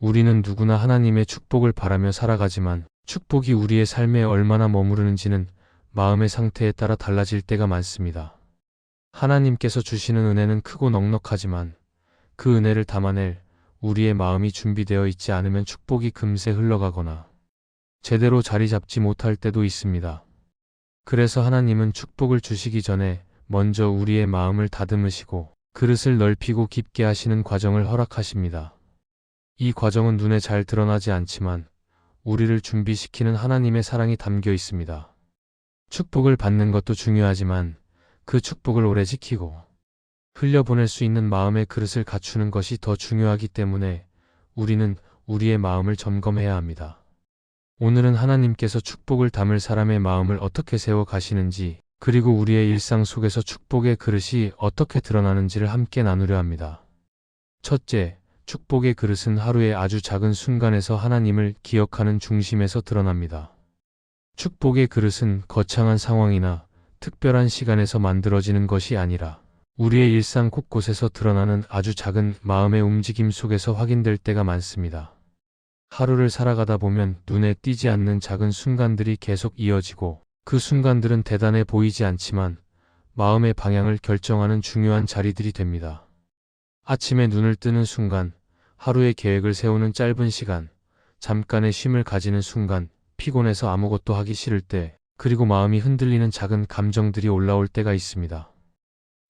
우리는 누구나 하나님의 축복을 바라며 살아가지만 축복이 우리의 삶에 얼마나 머무르는지는 마음의 상태에 따라 달라질 때가 많습니다. 하나님께서 주시는 은혜는 크고 넉넉하지만 그 은혜를 담아낼 우리의 마음이 준비되어 있지 않으면 축복이 금세 흘러가거나 제대로 자리 잡지 못할 때도 있습니다. 그래서 하나님은 축복을 주시기 전에 먼저 우리의 마음을 다듬으시고 그릇을 넓히고 깊게 하시는 과정을 허락하십니다. 이 과정은 눈에 잘 드러나지 않지만 우리를 준비시키는 하나님의 사랑이 담겨 있습니다. 축복을 받는 것도 중요하지만 그 축복을 오래 지키고 흘려보낼 수 있는 마음의 그릇을 갖추는 것이 더 중요하기 때문에 우리는 우리의 마음을 점검해야 합니다. 오늘은 하나님께서 축복을 담을 사람의 마음을 어떻게 세워 가시는지, 그리고 우리의 일상 속에서 축복의 그릇이 어떻게 드러나는지를 함께 나누려 합니다. 첫째, 축복의 그릇은 하루의 아주 작은 순간에서 하나님을 기억하는 중심에서 드러납니다. 축복의 그릇은 거창한 상황이나 특별한 시간에서 만들어지는 것이 아니라 우리의 일상 곳곳에서 드러나는 아주 작은 마음의 움직임 속에서 확인될 때가 많습니다. 하루를 살아가다 보면 눈에 띄지 않는 작은 순간들이 계속 이어지고 그 순간들은 대단해 보이지 않지만 마음의 방향을 결정하는 중요한 자리들이 됩니다. 아침에 눈을 뜨는 순간, 하루의 계획을 세우는 짧은 시간, 잠깐의 쉼을 가지는 순간, 피곤해서 아무것도 하기 싫을 때, 그리고 마음이 흔들리는 작은 감정들이 올라올 때가 있습니다.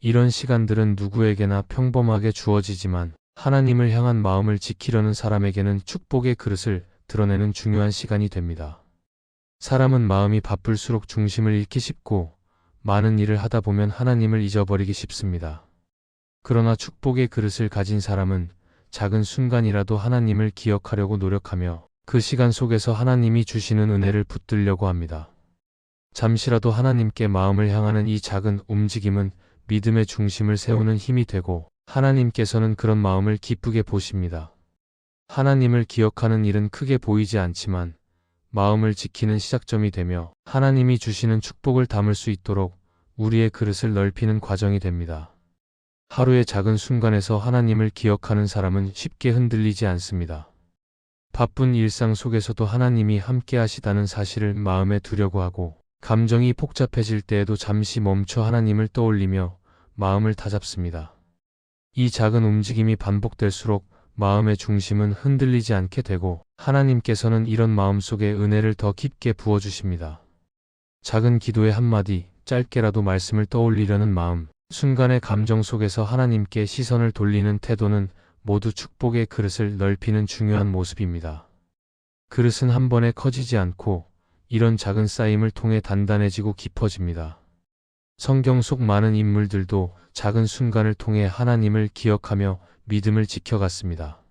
이런 시간들은 누구에게나 평범하게 주어지지만 하나님을 향한 마음을 지키려는 사람에게는 축복의 그릇을 드러내는 중요한 시간이 됩니다. 사람은 마음이 바쁠수록 중심을 잃기 쉽고 많은 일을 하다 보면 하나님을 잊어버리기 쉽습니다. 그러나 축복의 그릇을 가진 사람은 작은 순간이라도 하나님을 기억하려고 노력하며 그 시간 속에서 하나님이 주시는 은혜를 붙들려고 합니다. 잠시라도 하나님께 마음을 향하는 이 작은 움직임은 믿음의 중심을 세우는 힘이 되고 하나님께서는 그런 마음을 기쁘게 보십니다. 하나님을 기억하는 일은 크게 보이지 않지만 마음을 지키는 시작점이 되며 하나님이 주시는 축복을 담을 수 있도록 우리의 그릇을 넓히는 과정이 됩니다. 하루의 작은 순간에서 하나님을 기억하는 사람은 쉽게 흔들리지 않습니다. 바쁜 일상 속에서도 하나님이 함께 하시다는 사실을 마음에 두려고 하고 감정이 복잡해질 때에도 잠시 멈춰 하나님을 떠올리며 마음을 다잡습니다. 이 작은 움직임이 반복될수록 마음의 중심은 흔들리지 않게 되고 하나님께서는 이런 마음 속에 은혜를 더 깊게 부어주십니다. 작은 기도의 한마디, 짧게라도 말씀을 떠올리려는 마음, 순간의 감정 속에서 하나님께 시선을 돌리는 태도는 모두 축복의 그릇을 넓히는 중요한 모습입니다. 그릇은 한 번에 커지지 않고 이런 작은 쌓임을 통해 단단해지고 깊어집니다. 성경 속 많은 인물들도 작은 순간을 통해 하나님을 기억하며 믿음을 지켜갔습니다.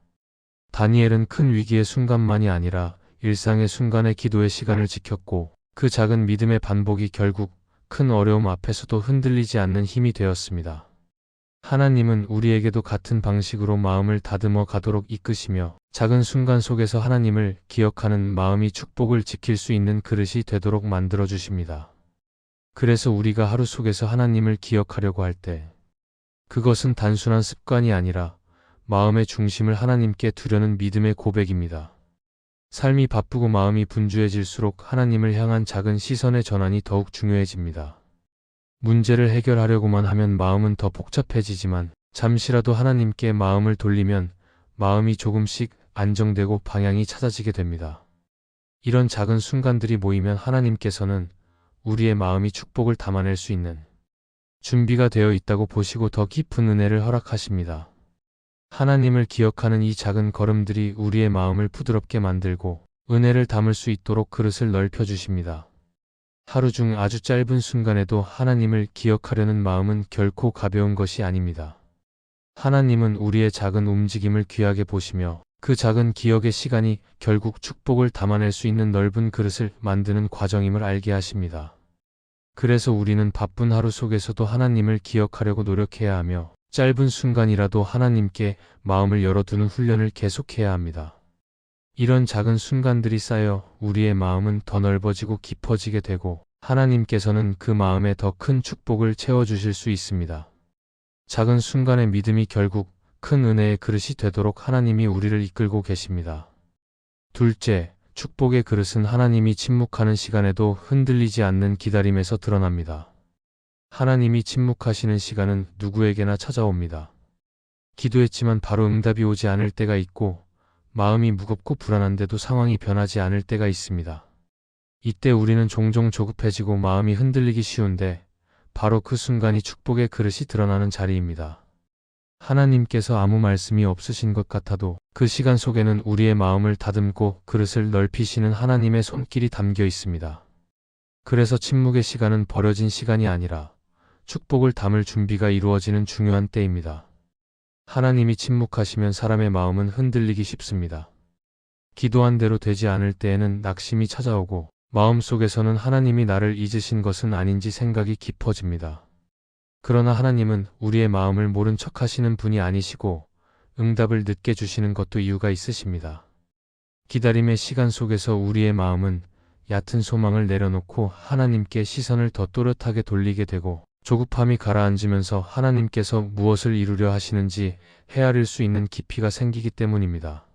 다니엘은 큰 위기의 순간만이 아니라 일상의 순간의 기도의 시간을 지켰고 그 작은 믿음의 반복이 결국 큰 어려움 앞에서도 흔들리지 않는 힘이 되었습니다. 하나님은 우리에게도 같은 방식으로 마음을 다듬어 가도록 이끄시며 작은 순간 속에서 하나님을 기억하는 마음이 축복을 지킬 수 있는 그릇이 되도록 만들어 주십니다. 그래서 우리가 하루 속에서 하나님을 기억하려고 할 때 그것은 단순한 습관이 아니라 마음의 중심을 하나님께 두려는 믿음의 고백입니다. 삶이 바쁘고 마음이 분주해질수록 하나님을 향한 작은 시선의 전환이 더욱 중요해집니다. 문제를 해결하려고만 하면 마음은 더 복잡해지지만 잠시라도 하나님께 마음을 돌리면 마음이 조금씩 안정되고 방향이 찾아지게 됩니다. 이런 작은 순간들이 모이면 하나님께서는 우리의 마음이 축복을 담아낼 수 있는 준비가 되어 있다고 보시고 더 깊은 은혜를 허락하십니다. 하나님을 기억하는 이 작은 걸음들이 우리의 마음을 부드럽게 만들고 은혜를 담을 수 있도록 그릇을 넓혀주십니다. 하루 중 아주 짧은 순간에도 하나님을 기억하려는 마음은 결코 가벼운 것이 아닙니다. 하나님은 우리의 작은 움직임을 귀하게 보시며 그 작은 기억의 시간이 결국 축복을 담아낼 수 있는 넓은 그릇을 만드는 과정임을 알게 하십니다. 그래서 우리는 바쁜 하루 속에서도 하나님을 기억하려고 노력해야 하며 짧은 순간이라도 하나님께 마음을 열어두는 훈련을 계속해야 합니다. 이런 작은 순간들이 쌓여 우리의 마음은 더 넓어지고 깊어지게 되고 하나님께서는 그 마음에 더 큰 축복을 채워주실 수 있습니다. 작은 순간의 믿음이 결국 큰 은혜의 그릇이 되도록 하나님이 우리를 이끌고 계십니다. 둘째, 축복의 그릇은 하나님이 침묵하는 시간에도 흔들리지 않는 기다림에서 드러납니다. 하나님이 침묵하시는 시간은 누구에게나 찾아옵니다. 기도했지만 바로 응답이 오지 않을 때가 있고, 마음이 무겁고 불안한데도 상황이 변하지 않을 때가 있습니다. 이때 우리는 종종 조급해지고 마음이 흔들리기 쉬운데, 바로 그 순간이 축복의 그릇이 드러나는 자리입니다. 하나님께서 아무 말씀이 없으신 것 같아도 그 시간 속에는 우리의 마음을 다듬고 그릇을 넓히시는 하나님의 손길이 담겨 있습니다. 그래서 침묵의 시간은 버려진 시간이 아니라 축복을 담을 준비가 이루어지는 중요한 때입니다. 하나님이 침묵하시면 사람의 마음은 흔들리기 쉽습니다. 기도한 대로 되지 않을 때에는 낙심이 찾아오고 마음속에서는 하나님이 나를 잊으신 것은 아닌지 생각이 깊어집니다. 그러나 하나님은 우리의 마음을 모른 척 하시는 분이 아니시고 응답을 늦게 주시는 것도 이유가 있으십니다. 기다림의 시간 속에서 우리의 마음은 얕은 소망을 내려놓고 하나님께 시선을 더 또렷하게 돌리게 되고 조급함이 가라앉으면서 하나님께서 무엇을 이루려 하시는지 헤아릴 수 있는 깊이가 생기기 때문입니다.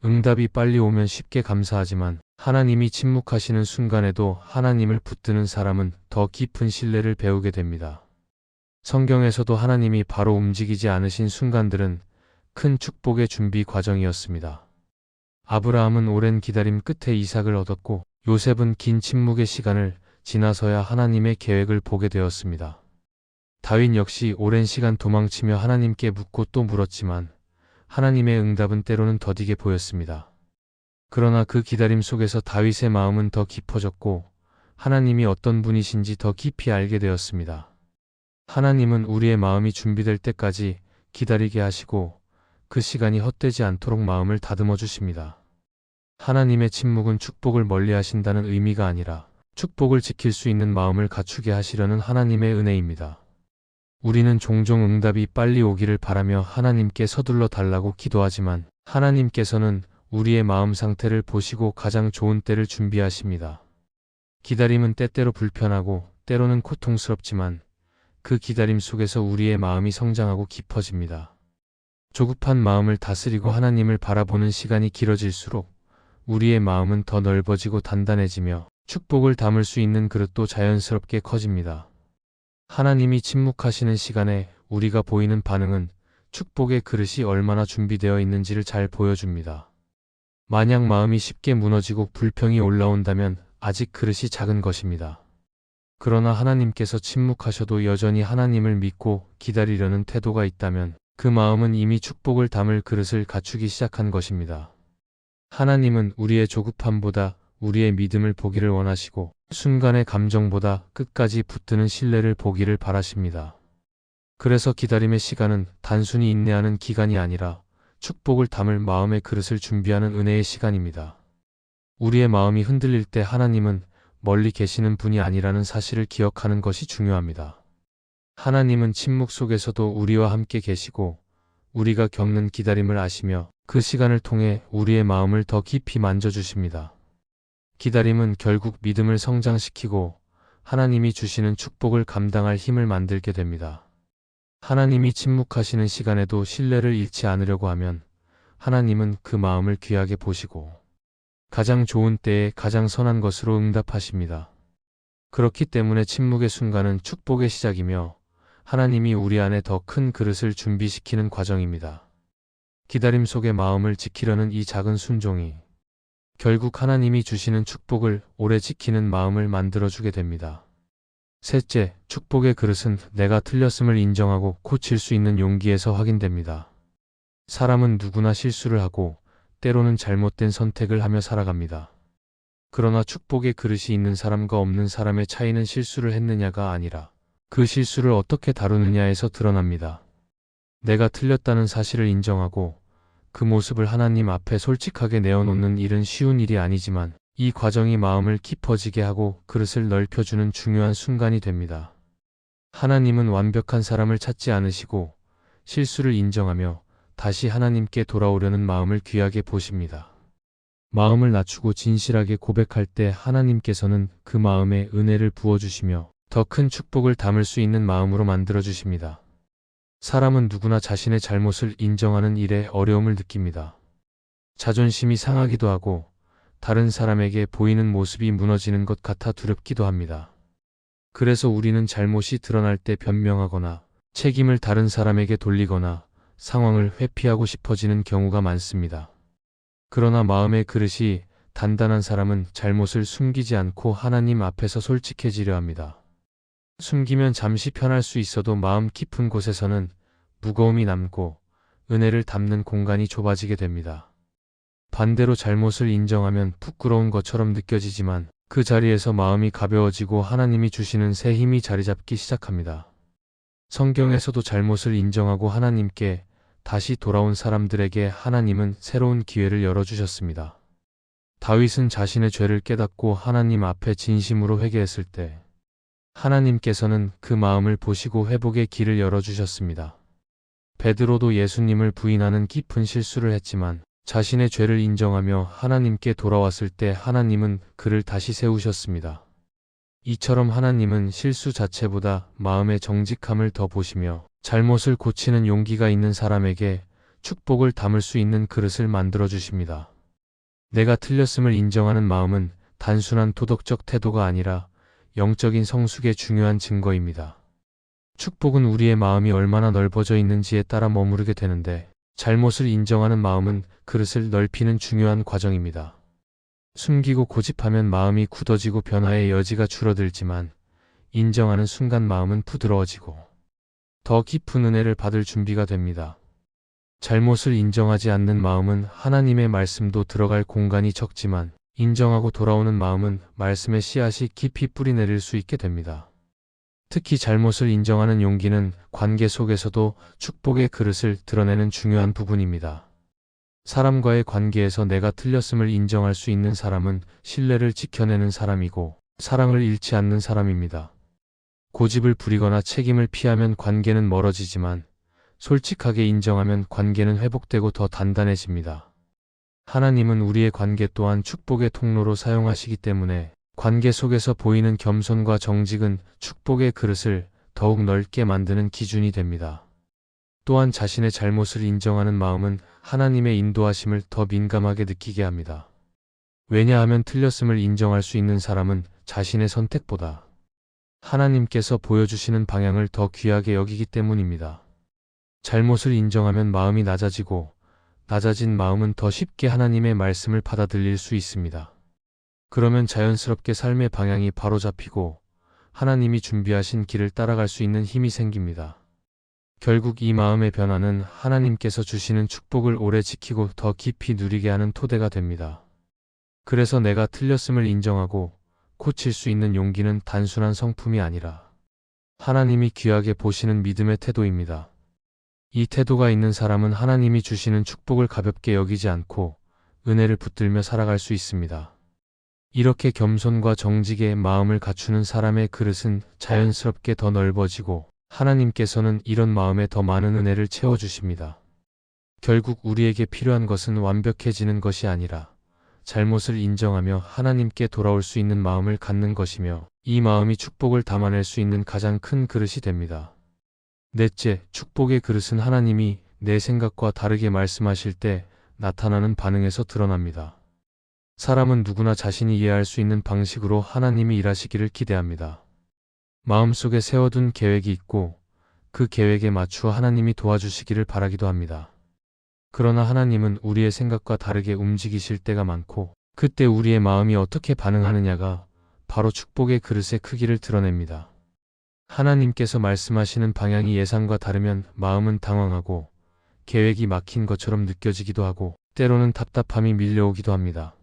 응답이 빨리 오면 쉽게 감사하지만 하나님이 침묵하시는 순간에도 하나님을 붙드는 사람은 더 깊은 신뢰를 배우게 됩니다. 성경에서도 하나님이 바로 움직이지 않으신 순간들은 큰 축복의 준비 과정이었습니다. 아브라함은 오랜 기다림 끝에 이삭을 얻었고 요셉은 긴 침묵의 시간을 지나서야 하나님의 계획을 보게 되었습니다. 다윗 역시 오랜 시간 도망치며 하나님께 묻고 또 물었지만 하나님의 응답은 때로는 더디게 보였습니다. 그러나 그 기다림 속에서 다윗의 마음은 더 깊어졌고 하나님이 어떤 분이신지 더 깊이 알게 되었습니다. 하나님은 우리의 마음이 준비될 때까지 기다리게 하시고 그 시간이 헛되지 않도록 마음을 다듬어 주십니다. 하나님의 침묵은 축복을 멀리 하신다는 의미가 아니라 축복을 지킬 수 있는 마음을 갖추게 하시려는 하나님의 은혜입니다. 우리는 종종 응답이 빨리 오기를 바라며 하나님께 서둘러 달라고 기도하지만 하나님께서는 우리의 마음 상태를 보시고 가장 좋은 때를 준비하십니다. 기다림은 때때로 불편하고 때로는 고통스럽지만 그 기다림 속에서 우리의 마음이 성장하고 깊어집니다. 조급한 마음을 다스리고 하나님을 바라보는 시간이 길어질수록 우리의 마음은 더 넓어지고 단단해지며 축복을 담을 수 있는 그릇도 자연스럽게 커집니다. 하나님이 침묵하시는 시간에 우리가 보이는 반응은 축복의 그릇이 얼마나 준비되어 있는지를 잘 보여줍니다. 만약 마음이 쉽게 무너지고 불평이 올라온다면 아직 그릇이 작은 것입니다. 그러나 하나님께서 침묵하셔도 여전히 하나님을 믿고 기다리려는 태도가 있다면 그 마음은 이미 축복을 담을 그릇을 갖추기 시작한 것입니다. 하나님은 우리의 조급함보다 우리의 믿음을 보기를 원하시고 순간의 감정보다 끝까지 붙드는 신뢰를 보기를 바라십니다. 그래서 기다림의 시간은 단순히 인내하는 기간이 아니라 축복을 담을 마음의 그릇을 준비하는 은혜의 시간입니다. 우리의 마음이 흔들릴 때 하나님은 멀리 계시는 분이 아니라는 사실을 기억하는 것이 중요합니다. 하나님은 침묵 속에서도 우리와 함께 계시고 우리가 겪는 기다림을 아시며 그 시간을 통해 우리의 마음을 더 깊이 만져주십니다. 기다림은 결국 믿음을 성장시키고 하나님이 주시는 축복을 감당할 힘을 만들게 됩니다. 하나님이 침묵하시는 시간에도 신뢰를 잃지 않으려고 하면 하나님은 그 마음을 귀하게 보시고 가장 좋은 때에 가장 선한 것으로 응답하십니다. 그렇기 때문에 침묵의 순간은 축복의 시작이며 하나님이 우리 안에 더 큰 그릇을 준비시키는 과정입니다. 기다림 속의 마음을 지키려는 이 작은 순종이 결국 하나님이 주시는 축복을 오래 지키는 마음을 만들어주게 됩니다. 셋째, 축복의 그릇은 내가 틀렸음을 인정하고 고칠 수 있는 용기에서 확인됩니다. 사람은 누구나 실수를 하고 때로는 잘못된 선택을 하며 살아갑니다. 그러나 축복의 그릇이 있는 사람과 없는 사람의 차이는 실수를 했느냐가 아니라 그 실수를 어떻게 다루느냐에서 드러납니다. 내가 틀렸다는 사실을 인정하고 그 모습을 하나님 앞에 솔직하게 내어놓는 일은 쉬운 일이 아니지만 이 과정이 마음을 깊어지게 하고 그릇을 넓혀주는 중요한 순간이 됩니다. 하나님은 완벽한 사람을 찾지 않으시고 실수를 인정하며 다시 하나님께 돌아오려는 마음을 귀하게 보십니다. 마음을 낮추고 진실하게 고백할 때 하나님께서는 그 마음에 은혜를 부어주시며 더 큰 축복을 담을 수 있는 마음으로 만들어주십니다. 사람은 누구나 자신의 잘못을 인정하는 일에 어려움을 느낍니다. 자존심이 상하기도 하고 다른 사람에게 보이는 모습이 무너지는 것 같아 두렵기도 합니다. 그래서 우리는 잘못이 드러날 때 변명하거나 책임을 다른 사람에게 돌리거나 상황을 회피하고 싶어지는 경우가 많습니다. 그러나 마음의 그릇이 단단한 사람은 잘못을 숨기지 않고 하나님 앞에서 솔직해지려 합니다. 숨기면 잠시 편할 수 있어도 마음 깊은 곳에서는 무거움이 남고 은혜를 담는 공간이 좁아지게 됩니다. 반대로 잘못을 인정하면 부끄러운 것처럼 느껴지지만 그 자리에서 마음이 가벼워지고 하나님이 주시는 새 힘이 자리 잡기 시작합니다. 성경에서도 잘못을 인정하고 하나님께 다시 돌아온 사람들에게 하나님은 새로운 기회를 열어주셨습니다. 다윗은 자신의 죄를 깨닫고 하나님 앞에 진심으로 회개했을 때 하나님께서는 그 마음을 보시고 회복의 길을 열어주셨습니다. 베드로도 예수님을 부인하는 깊은 실수를 했지만 자신의 죄를 인정하며 하나님께 돌아왔을 때 하나님은 그를 다시 세우셨습니다. 이처럼 하나님은 실수 자체보다 마음의 정직함을 더 보시며 잘못을 고치는 용기가 있는 사람에게 축복을 담을 수 있는 그릇을 만들어 주십니다. 내가 틀렸음을 인정하는 마음은 단순한 도덕적 태도가 아니라 영적인 성숙의 중요한 증거입니다. 축복은 우리의 마음이 얼마나 넓어져 있는지에 따라 머무르게 되는데 잘못을 인정하는 마음은 그릇을 넓히는 중요한 과정입니다. 숨기고 고집하면 마음이 굳어지고 변화의 여지가 줄어들지만 인정하는 순간 마음은 부드러워지고 더 깊은 은혜를 받을 준비가 됩니다. 잘못을 인정하지 않는 마음은 하나님의 말씀도 들어갈 공간이 적지만 인정하고 돌아오는 마음은 말씀의 씨앗이 깊이 뿌리내릴 수 있게 됩니다. 특히 잘못을 인정하는 용기는 관계 속에서도 축복의 그릇을 드러내는 중요한 부분입니다. 사람과의 관계에서 내가 틀렸음을 인정할 수 있는 사람은 신뢰를 지켜내는 사람이고 사랑을 잃지 않는 사람입니다. 고집을 부리거나 책임을 피하면 관계는 멀어지지만 솔직하게 인정하면 관계는 회복되고 더 단단해집니다. 하나님은 우리의 관계 또한 축복의 통로로 사용하시기 때문에 관계 속에서 보이는 겸손과 정직은 축복의 그릇을 더욱 넓게 만드는 기준이 됩니다. 또한 자신의 잘못을 인정하는 마음은 하나님의 인도하심을 더 민감하게 느끼게 합니다. 왜냐하면 틀렸음을 인정할 수 있는 사람은 자신의 선택보다 하나님께서 보여주시는 방향을 더 귀하게 여기기 때문입니다. 잘못을 인정하면 마음이 낮아지고 낮아진 마음은 더 쉽게 하나님의 말씀을 받아들일 수 있습니다. 그러면 자연스럽게 삶의 방향이 바로잡히고 하나님이 준비하신 길을 따라갈 수 있는 힘이 생깁니다. 결국 이 마음의 변화는 하나님께서 주시는 축복을 오래 지키고 더 깊이 누리게 하는 토대가 됩니다. 그래서 내가 틀렸음을 인정하고 고칠 수 있는 용기는 단순한 성품이 아니라 하나님이 귀하게 보시는 믿음의 태도입니다. 이 태도가 있는 사람은 하나님이 주시는 축복을 가볍게 여기지 않고 은혜를 붙들며 살아갈 수 있습니다. 이렇게 겸손과 정직의 마음을 갖추는 사람의 그릇은 자연스럽게 더 넓어지고 하나님께서는 이런 마음에 더 많은 은혜를 채워주십니다. 결국 우리에게 필요한 것은 완벽해지는 것이 아니라 잘못을 인정하며 하나님께 돌아올 수 있는 마음을 갖는 것이며 이 마음이 축복을 담아낼 수 있는 가장 큰 그릇이 됩니다. 넷째, 축복의 그릇은 하나님이 내 생각과 다르게 말씀하실 때 나타나는 반응에서 드러납니다. 사람은 누구나 자신이 이해할 수 있는 방식으로 하나님이 일하시기를 기대합니다. 마음속에 세워둔 계획이 있고 그 계획에 맞추어 하나님이 도와주시기를 바라기도 합니다. 그러나 하나님은 우리의 생각과 다르게 움직이실 때가 많고 그때 우리의 마음이 어떻게 반응하느냐가 바로 축복의 그릇의 크기를 드러냅니다. 하나님께서 말씀하시는 방향이 예상과 다르면 마음은 당황하고 계획이 막힌 것처럼 느껴지기도 하고 때로는 답답함이 밀려오기도 합니다.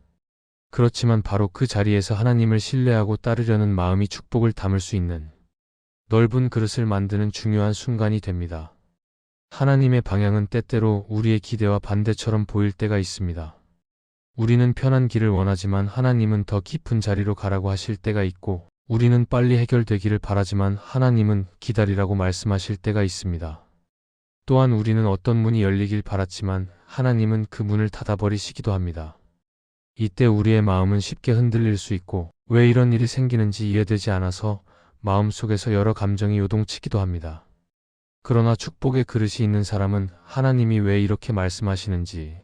그렇지만 바로 그 자리에서 하나님을 신뢰하고 따르려는 마음이 축복을 담을 수 있는 넓은 그릇을 만드는 중요한 순간이 됩니다. 하나님의 방향은 때때로 우리의 기대와 반대처럼 보일 때가 있습니다. 우리는 편한 길을 원하지만 하나님은 더 깊은 자리로 가라고 하실 때가 있고 우리는 빨리 해결되기를 바라지만 하나님은 기다리라고 말씀하실 때가 있습니다. 또한 우리는 어떤 문이 열리길 바랐지만 하나님은 그 문을 닫아버리시기도 합니다. 이때 우리의 마음은 쉽게 흔들릴 수 있고 왜 이런 일이 생기는지 이해되지 않아서 마음속에서 여러 감정이 요동치기도 합니다. 그러나 축복의 그릇이 있는 사람은 하나님이 왜 이렇게 말씀하시는지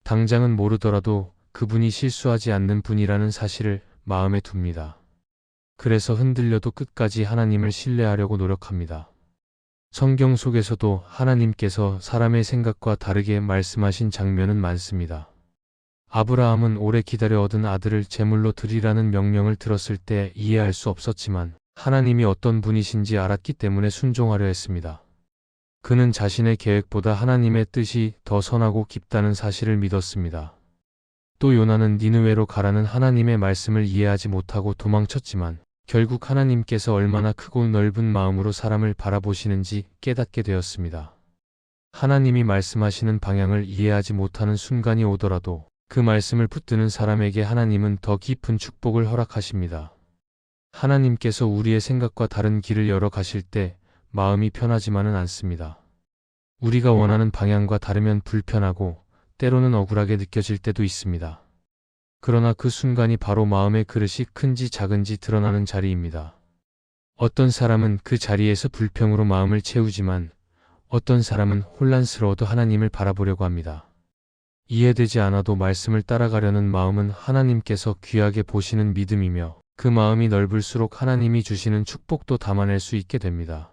당장은 모르더라도 그분이 실수하지 않는 분이라는 사실을 마음에 둡니다. 그래서 흔들려도 끝까지 하나님을 신뢰하려고 노력합니다. 성경 속에서도 하나님께서 사람의 생각과 다르게 말씀하신 장면은 많습니다. 아브라함은 오래 기다려 얻은 아들을 제물로 드리라는 명령을 들었을 때 이해할 수 없었지만 하나님이 어떤 분이신지 알았기 때문에 순종하려 했습니다. 그는 자신의 계획보다 하나님의 뜻이 더 선하고 깊다는 사실을 믿었습니다. 또 요나는 니느웨로 가라는 하나님의 말씀을 이해하지 못하고 도망쳤지만 결국 하나님께서 얼마나 크고 넓은 마음으로 사람을 바라보시는지 깨닫게 되었습니다. 하나님이 말씀하시는 방향을 이해하지 못하는 순간이 오더라도 그 말씀을 붙드는 사람에게 하나님은 더 깊은 축복을 허락하십니다. 하나님께서 우리의 생각과 다른 길을 열어 가실 때 마음이 편하지만은 않습니다. 우리가 원하는 방향과 다르면 불편하고 때로는 억울하게 느껴질 때도 있습니다. 그러나 그 순간이 바로 마음의 그릇이 큰지 작은지 드러나는 자리입니다. 어떤 사람은 그 자리에서 불평으로 마음을 채우지만 어떤 사람은 혼란스러워도 하나님을 바라보려고 합니다. 이해되지 않아도 말씀을 따라가려는 마음은 하나님께서 귀하게 보시는 믿음이며 그 마음이 넓을수록 하나님이 주시는 축복도 담아낼 수 있게 됩니다.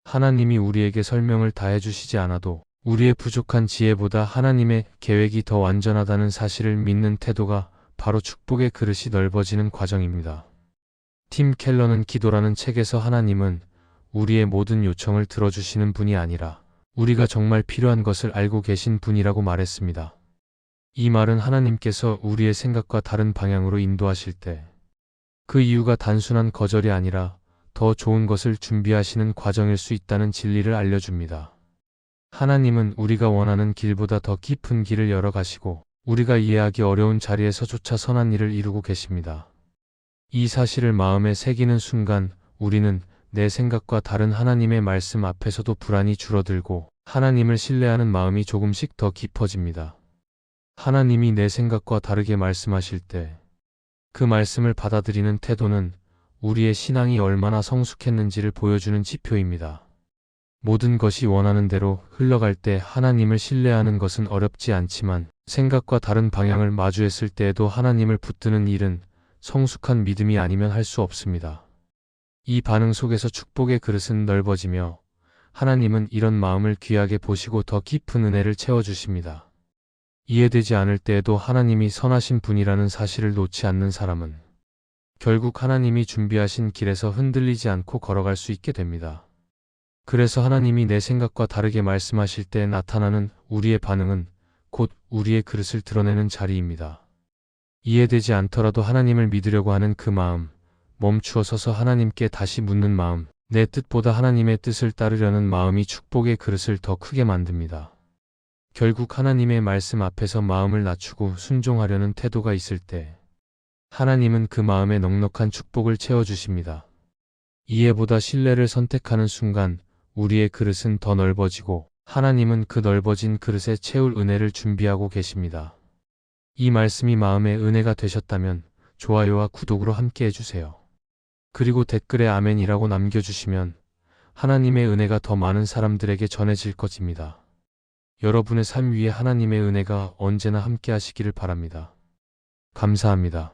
하나님이 우리에게 설명을 다 해주시지 않아도 우리의 부족한 지혜보다 하나님의 계획이 더 완전하다는 사실을 믿는 태도가 바로 축복의 그릇이 넓어지는 과정입니다. 팀 켈러는 기도라는 책에서 하나님은 우리의 모든 요청을 들어주시는 분이 아니라 우리가 정말 필요한 것을 알고 계신 분이라고 말했습니다. 이 말은 하나님께서 우리의 생각과 다른 방향으로 인도하실 때 그 이유가 단순한 거절이 아니라 더 좋은 것을 준비하시는 과정일 수 있다는 진리를 알려줍니다. 하나님은 우리가 원하는 길보다 더 깊은 길을 열어가시고 우리가 이해하기 어려운 자리에서조차 선한 일을 이루고 계십니다. 이 사실을 마음에 새기는 순간 우리는 내 생각과 다른 하나님의 말씀 앞에서도 불안이 줄어들고 하나님을 신뢰하는 마음이 조금씩 더 깊어집니다. 하나님이 내 생각과 다르게 말씀하실 때 그 말씀을 받아들이는 태도는 우리의 신앙이 얼마나 성숙했는지를 보여주는 지표입니다. 모든 것이 원하는 대로 흘러갈 때 하나님을 신뢰하는 것은 어렵지 않지만 생각과 다른 방향을 마주했을 때에도 하나님을 붙드는 일은 성숙한 믿음이 아니면 할 수 없습니다. 이 반응 속에서 축복의 그릇은 넓어지며 하나님은 이런 마음을 귀하게 보시고 더 깊은 은혜를 채워주십니다. 이해되지 않을 때에도 하나님이 선하신 분이라는 사실을 놓지 않는 사람은 결국 하나님이 준비하신 길에서 흔들리지 않고 걸어갈 수 있게 됩니다. 그래서 하나님이 내 생각과 다르게 말씀하실 때 나타나는 우리의 반응은 곧 우리의 그릇을 드러내는 자리입니다. 이해되지 않더라도 하나님을 믿으려고 하는 그 마음, 멈추어 서서 하나님께 다시 묻는 마음, 내 뜻보다 하나님의 뜻을 따르려는 마음이 축복의 그릇을 더 크게 만듭니다. 결국 하나님의 말씀 앞에서 마음을 낮추고 순종하려는 태도가 있을 때 하나님은 그 마음에 넉넉한 축복을 채워주십니다. 이해보다 신뢰를 선택하는 순간 우리의 그릇은 더 넓어지고 하나님은 그 넓어진 그릇에 채울 은혜를 준비하고 계십니다. 이 말씀이 마음의 은혜가 되셨다면 좋아요와 구독으로 함께 해주세요. 그리고 댓글에 아멘이라고 남겨주시면 하나님의 은혜가 더 많은 사람들에게 전해질 것입니다. 여러분의 삶 위에 하나님의 은혜가 언제나 함께 하시기를 바랍니다. 감사합니다.